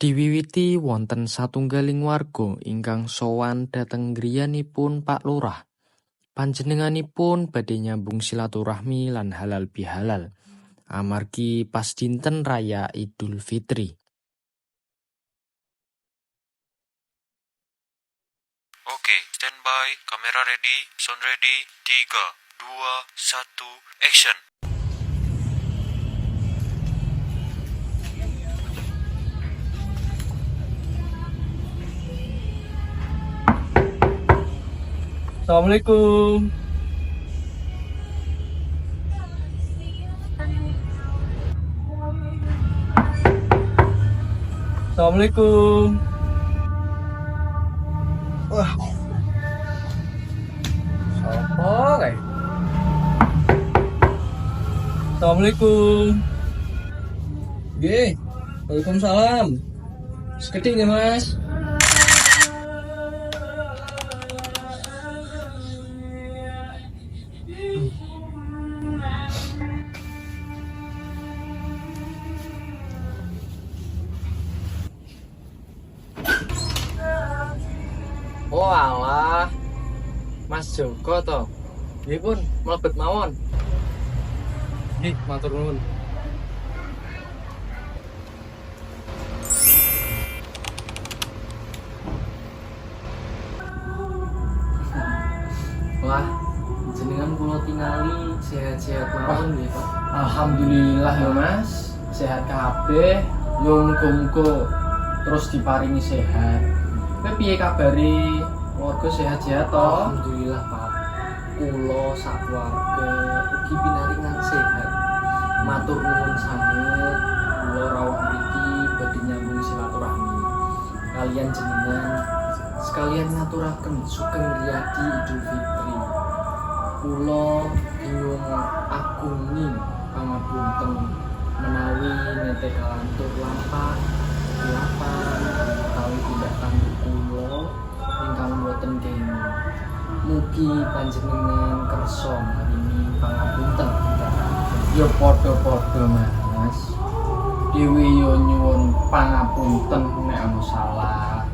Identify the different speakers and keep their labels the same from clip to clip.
Speaker 1: Diwiwiti wonten satunggaling warga ingkang sowan dhateng griyanipun Pak Lurah. Panjenenganipun badhe nyambung silaturahmi lan halal bihalal amargi pas dinten raya Idul Fitri.
Speaker 2: Oke, standby, kamera ready, sound ready, 3, 2, 1, action.
Speaker 3: Assalamualaikum. Assalamualaikum. Wah. Sopo kae? Assalamualaikum. Nggih. Waalaikumsalam. Sekedhik nggih, Mas. Oh alah, Mas Joko to. Nggih pun, mlebet mawon. Nggih, matur nuwun.
Speaker 4: Wah, jenengan kula tingali sehat-sehat mawon nggih, Pak.
Speaker 3: Alhamdulillah ya Mas, sehat kabeh. Yo muga-muga terus diparingi sehat. Kowe piye kabare? Warga sehat-sehat to?
Speaker 4: Alhamdulillah, Pak. Kula sakeluarga ugi pinaringan sehat. Matur nuwun sanget, kula rawuh mriki badhe nyambung silaturahmi kalian jenengan sekalian ngaturaken sugeng riyadi Idul Fitri. Kula nyuwun agungi pangapunten menawi nete kalantur lampah kelapan utawi tindak tanduk kula ingkang boten kene. Mugi panjenengan kersa maringi pangapunten.
Speaker 3: Ya padha-padha Mas. Dewi yo nyuwun pangapunten nek ana salah.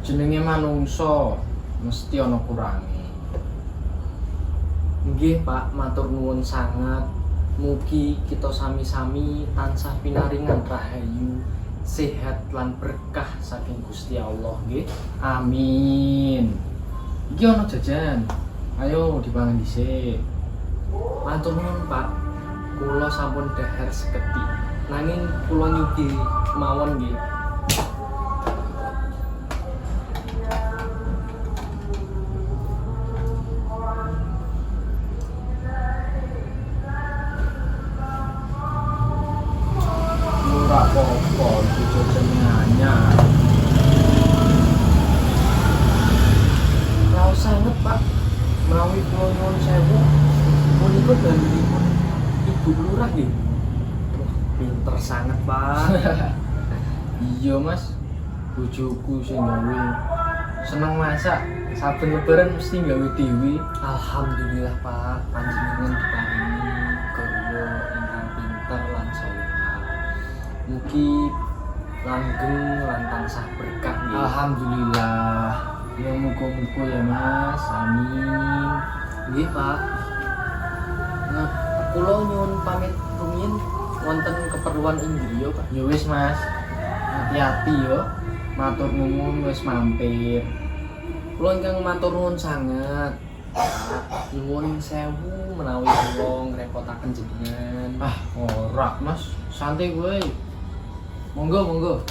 Speaker 3: Jenenge manungsa mesti ana kurange.
Speaker 4: Nggih, Pak, matur nuwun sangat. Mugi kita sami-sami tansah pinaringan rahayu, sehat lan berkah saking Gusti Allah, nggih.
Speaker 3: Amin. Iki ana jajan. Ayo dipangan dhisik.
Speaker 4: Matur nuwun, Pak. Kula sampun dahar sekedhik. Nanging kula nyugi mawon nggih.
Speaker 3: Ora apa-apa, iki jajan anyar.
Speaker 4: Raos sanget, Pak. Menawi kula nyuwun sewu, punika dalilipun Ibu Lurah nggih. Wah, pinter sanget, Pak.
Speaker 3: Iya Mas, bojoku sing gawe. Seneng masak, saben lebaran mesti gawe dhewe.
Speaker 4: Alhamdulillah, Pak, panjenengan diparingi garwa ingkang pinter lan salehah. Mugi langgeng lan tansah berkah nggih.
Speaker 3: Alhamdulillah. Ya muga-muga ya Mas. Amin.
Speaker 4: Nggih, Pak. Nah, kula nyuwun pamit rumiyin wonten keperluan ing griya, Pak.
Speaker 3: Ya wis Mas. Hati-hati yo. Matur nuwun wis mampir.
Speaker 4: Kula ingkang matur nuwun sanget. Pak, nyuwun sewu menawi kula ngrepotaken jenengan.
Speaker 3: Ah, ora Mas. Santai kowe. Monggo, monggo.